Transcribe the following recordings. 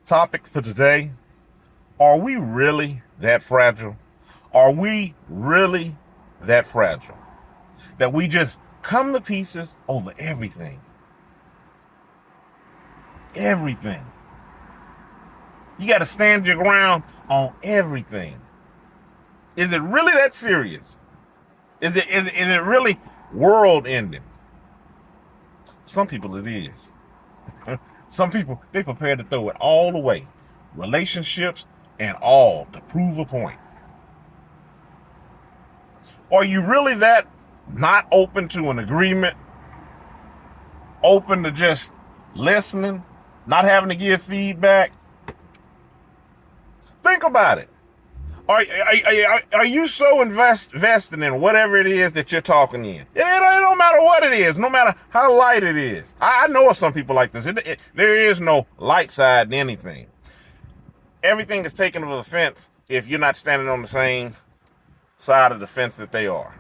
Topic for today: are we really that fragile? Are we really that fragile that we just come to pieces over everything? Everything. You got to stand your ground on everything. Is it really that serious? Is it really world ending? Some people it is. Some people, they prepared to throw it all away. Relationships and all to prove a point. Are you really that not open to an agreement? Open to just listening? Not having to give feedback? Think about it. Are you so invested in whatever it is that you're talking in? It don't matter what it is, no matter how light it is. I know of some people like this. There is no light side in anything. Everything is taken to the fence if you're not standing on the same side of the fence that they are.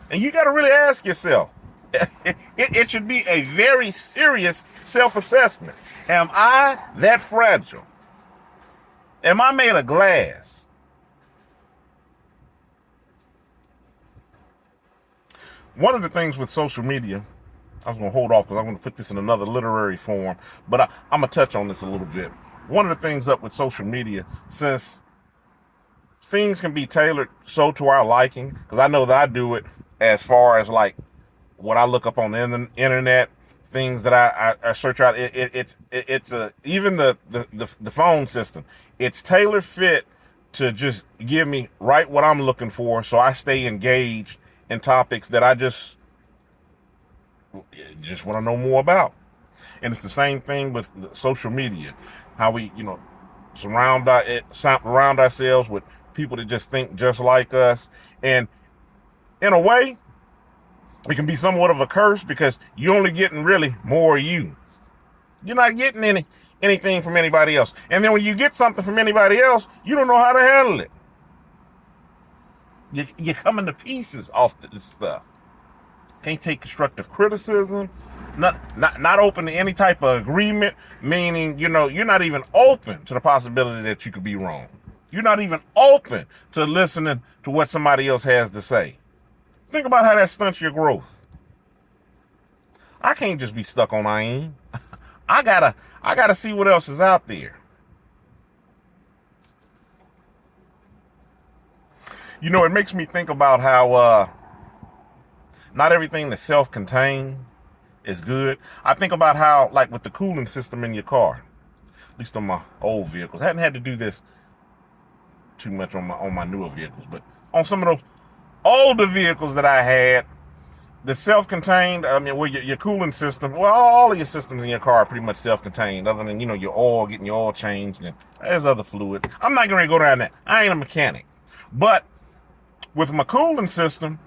And you got to really ask yourself, it should be a very serious self-assessment. Am I that fragile? Am I made of glass? One of the things with social media, I was going to hold off because I'm going to put this in another literary form, but I'm going to touch on this a little bit. One of the things up with social media, since things can be tailored so to our liking, because I know that I do it as far as like what I look up on the internet, things that I search out. Even the phone system, it's tailor fit to just give me right what I'm looking for, so I stay engaged in topics that I just want to know more about. And it's the same thing with social media, how we surround ourselves with people that just think just like us. And in a way, it can be somewhat of a curse because you're only getting really more of you. You're not getting anything from anybody else. And then when you get something from anybody else, you don't know how to handle it. You're coming to pieces off this stuff. Can't take constructive criticism. Not open to any type of agreement. Meaning, you're not even open to the possibility that you could be wrong. You're not even open to listening to what somebody else has to say. Think about how that stunts your growth. I can't just be stuck on Ayin. I gotta see what else is out there. It makes me think about how not everything that's self-contained is good. I think about how, like with the cooling system in your car, at least on my old vehicles, I hadn't had to do this too much on my newer vehicles, but on some of those older vehicles that I had, the self-contained, your cooling system, well, all of your systems in your car are pretty much self-contained, other than, your oil, getting your oil changed, and there's other fluid. I'm not going to go down that. I ain't a mechanic. But with my cooling system,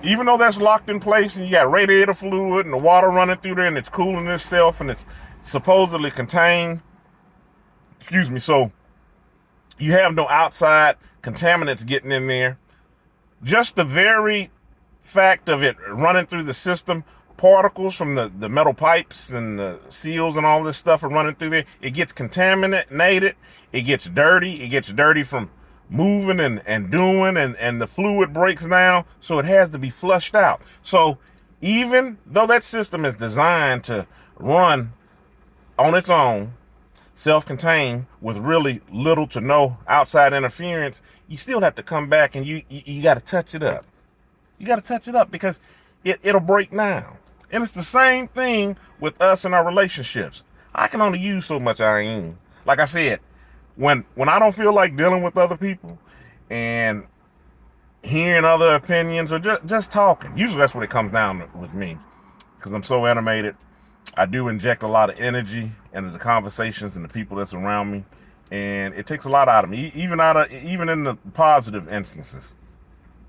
even though that's locked in place and you got radiator fluid and the water running through there and it's cooling itself and it's supposedly contained, so you have no outside contaminants getting in there. Just the very fact of it running through the system, particles from the metal pipes and the seals and all this stuff are running through there. It gets contaminated. It gets dirty. It gets dirty from moving and doing, and the fluid breaks down, so it has to be flushed out. So even though that system is designed to run on its own, self-contained, with really little to no outside interference, you still have to come back and you got to touch it up. You got to touch it up because it'll break down. And it's the same thing with us and our relationships. I can only use so much Ayin. Like I said, when I don't feel like dealing with other people and hearing other opinions or just talking, usually that's what it comes down with me, because I'm so animated. I do inject a lot of energy into the conversations and the people that's around me, and it takes a lot out of me, even in the positive instances.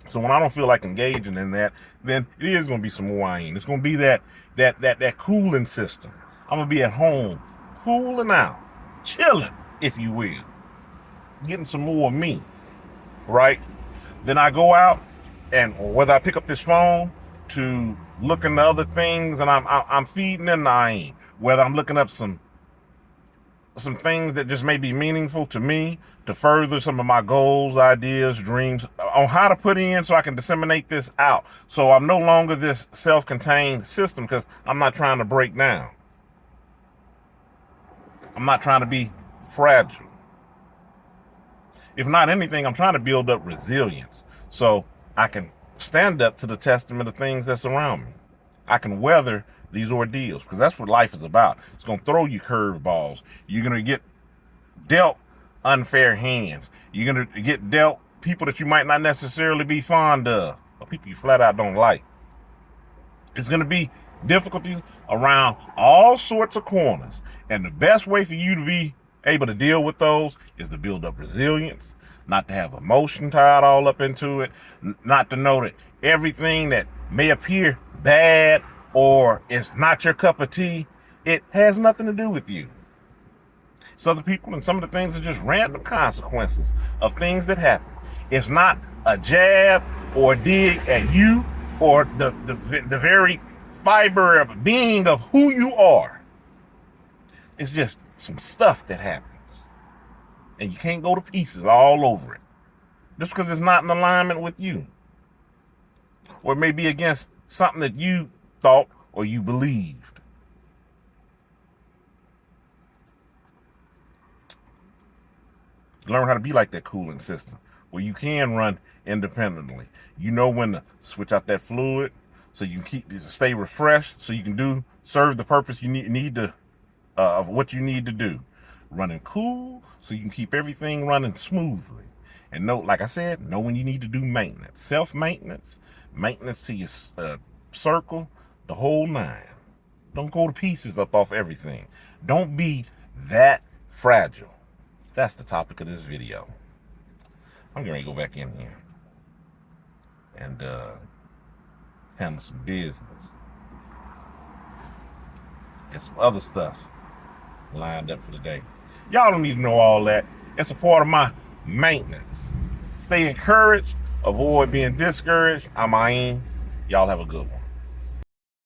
So when I don't feel like engaging in that, then it is going to be some more Ayin. It's going to be that cooling system. I'm going to be at home, cooling out, chilling, if you will, getting some more of me, right? Then I go out, and whether I pick up this phone to look into other things, and I'm feeding in the Ayin, whether I'm looking up some some things that just may be meaningful to me to further some of my goals, ideas, dreams on how to put in so I can disseminate this out. So I'm no longer this self-contained system because I'm not trying to break down. I'm not trying to be fragile. If not anything, I'm trying to build up resilience so I can stand up to the testament of things that surround me. I can weather these ordeals because that's what life is about. It's going to throw you curveballs. You're going to get dealt unfair hands. You're going to get dealt people that you might not necessarily be fond of, or people you flat out don't like. It's going to be difficulties around all sorts of corners. And the best way for you to be able to deal with those is to build up resilience, not to have emotion tied all up into it, not to know that everything that may appear bad or it's not your cup of tea, it has nothing to do with you. It's other people, and some of the things are just random consequences of things that happen. It's not a jab or a dig at you or the very fiber of being of who you are. It's just some stuff that happens. And you can't go to pieces all over it. Just because it's not in alignment with you. Or it may be against something that you thought or you believed. Learn how to be like that cooling system where you can run independently. You know when to switch out that fluid so you can stay refreshed, so you can serve the purpose you need to of what you need to do. Running cool so you can keep everything running smoothly. And know, like I said, know when you need to do maintenance. Self-maintenance, maintenance to your circle, the whole nine. Don't go to pieces up off everything. Don't be that fragile. That's the topic of this video. I'm going to go back in here and handle some business. Get some other stuff lined up for the day. Y'all don't need to know all that. It's a part of my maintenance. Stay encouraged. Avoid being discouraged. I'm Ayin. Y'all have a good one.